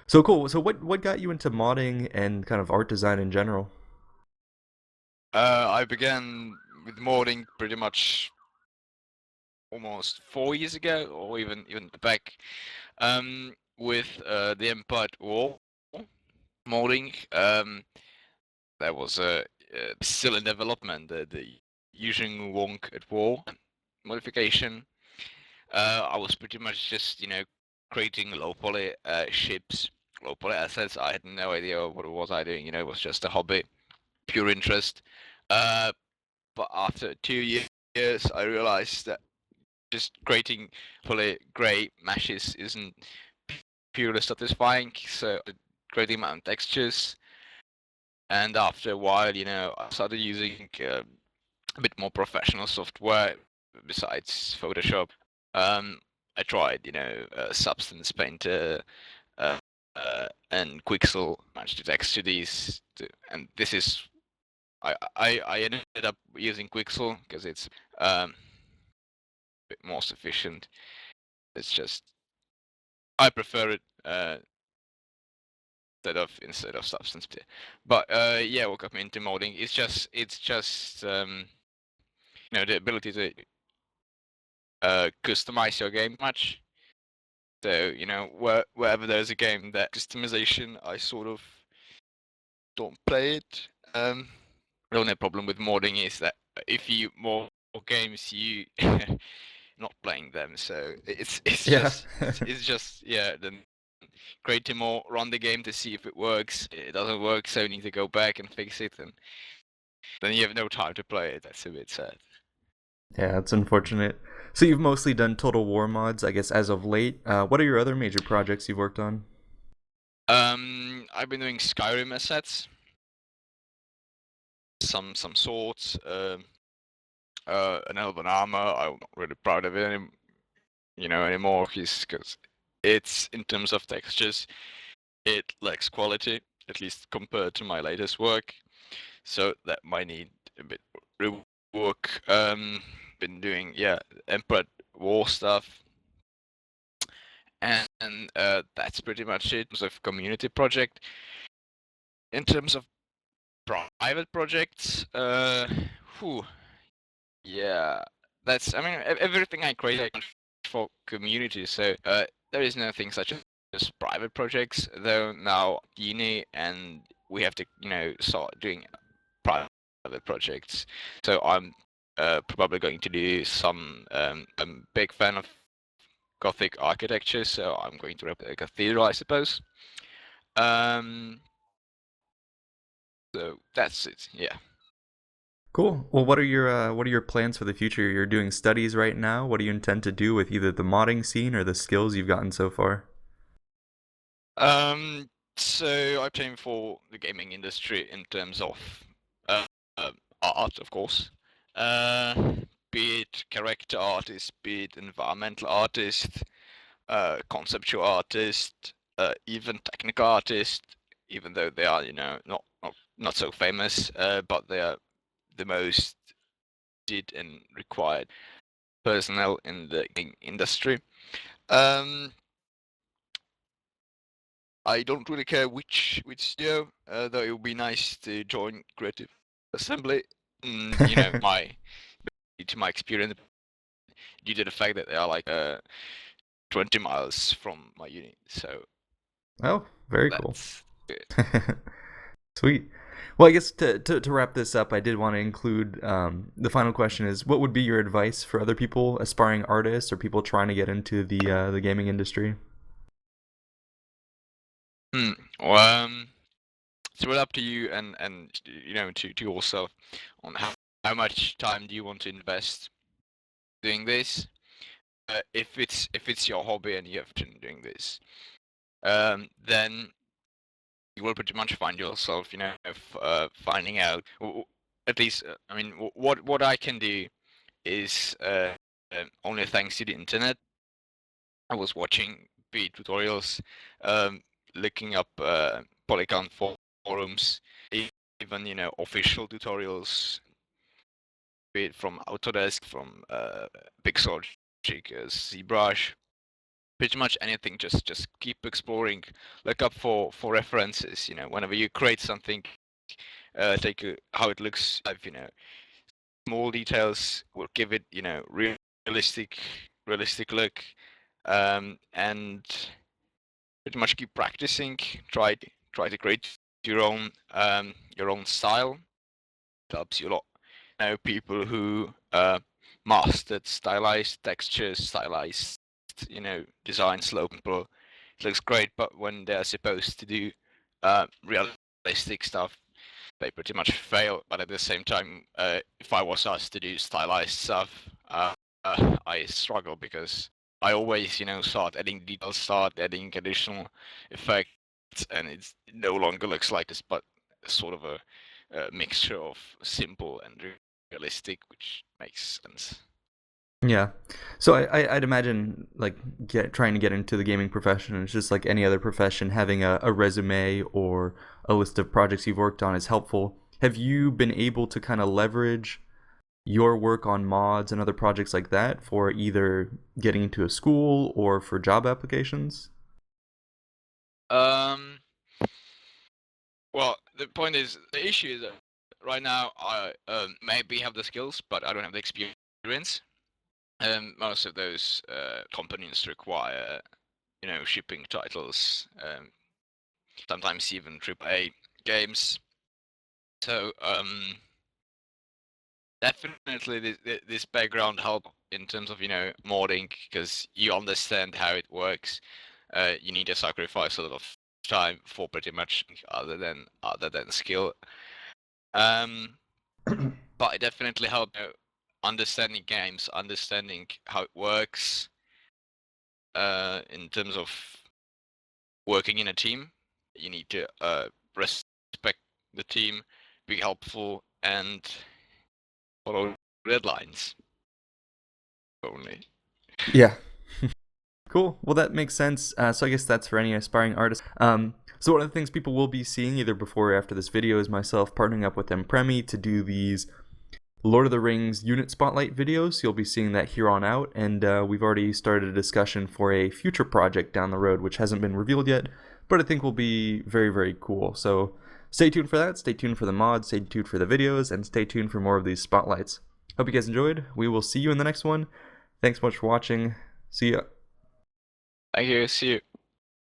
So cool. So what got you into modding and kind of art design in general? I began with modding pretty much almost 4 years ago, or even back, with the Empire War modding. That was still in development. The using Wonk at War modification. I was pretty much just creating low poly ships, low poly assets. I had no idea what was I doing. It was just a hobby, pure interest. Uh, but after 2 years, I realized that just creating fully gray meshes isn't purely satisfying. So creating my own textures, and after a while, I started using a bit more professional software besides Photoshop. Um, I tried, Substance Painter uh, and Quixel, managed to texture these, and this is I ended up using Quixel because it's bit more sufficient. It's just I prefer it instead of substance. But yeah, what got me into modding it's just the ability to customize your game much. So wherever there's a game that customization, I sort of don't play it. The only problem with modding is that if you mod games, you not playing them. So it's Yeah. just it's just yeah. Then create more, run the game to see if it works. It doesn't work, so you need to go back and fix it, and then you have no time to play it. That's a bit sad. Yeah, it's unfortunate. So you've mostly done Total War mods, I guess, as of late. What are your other major projects you've worked on? I've been doing Skyrim assets, some swords, an elven armor. I'm not really proud of it anymore, because it's in terms of textures, it lacks quality, at least compared to my latest work. So that might need a bit rework. Been doing Emperor War stuff, and that's pretty much it. In terms of community project, in terms of private projects, whew, yeah, that's I mean everything I create for community. So there is nothing such as private projects though now uni, and we have to start doing private projects. So I'm probably going to do some. I'm a big fan of Gothic architecture, so I'm going to rep a cathedral, I suppose. Um, so that's it. Yeah. Cool. Well, what are your plans for the future? You're doing studies right now. What do you intend to do with either the modding scene or the skills you've gotten so far? So I'm playing for the gaming industry in terms of uh, art, of course. Uh, be it character artist, be it environmental artist, conceptual artist, even technical artist, even though they are, not so famous, but they are the most did and required personnel in the industry. Um, I don't really care which studio, though it would be nice to join Creative Assembly. My to my experience, due to the fact that they are like 20 miles from my uni, so Oh, very cool. that's it. Sweet. Well, I guess to wrap this up, I did want to include the final question is what would be your advice for other people, aspiring artists or people trying to get into the gaming industry? Hmm. Well, it's really up to you and to yourself on how much time do you want to invest doing this. If it's your hobby and you have been doing this, then you will pretty much find yourself, finding out. At least, I mean, what I can do is only thanks to the internet. I was watching speed tutorials, looking up Polygon forums, even official tutorials, be it from Autodesk, from Pixel, ZBrush. pretty much anything. Just keep exploring, look up for references. Whenever you create something, take how it looks. Small details will give it realistic look, and pretty much keep practicing. Try to create your own style. It helps you a lot. People who mastered stylized textures, stylized design slope. It looks great, but when they're supposed to do realistic stuff, they pretty much fail. But at the same time, if I was asked to do stylized stuff, I struggle because I always, start adding details, start adding additional effects, and it no longer looks like this, but sort of a mixture of simple and realistic, which makes sense. Yeah. So I'd imagine like trying to get into the gaming profession is just like any other profession. Having a resume or a list of projects you've worked on is helpful. Have you been able to kind of leverage your work on mods and other projects like that for either getting into a school or for job applications? Well, the point is, the issue is that right now I maybe have the skills, but I don't have the experience. Most of those companies require, shipping titles, sometimes even AAA games. So definitely this background help in terms of modding, because you understand how it works. You need to sacrifice a lot of time for pretty much other than skill. But it definitely helped understanding games, understanding how it works, in terms of working in a team. You need to respect the team, be helpful, and follow deadlines only. Yeah. Cool. Well, that makes sense. So I guess that's for any aspiring artists. So one of the things people will be seeing either before or after this video is myself partnering up with Enpremi to do these Lord of the Rings unit spotlight videos. You'll be seeing that here on out, and we've already started a discussion for a future project down the road, which hasn't been revealed yet, but I think will be very, very cool. So stay tuned for that. Stay tuned for the mods. Stay tuned for the videos, and stay tuned for more of these spotlights. Hope you guys enjoyed. We will see you in the next one. Thanks so much for watching. See ya. Thank you. See you.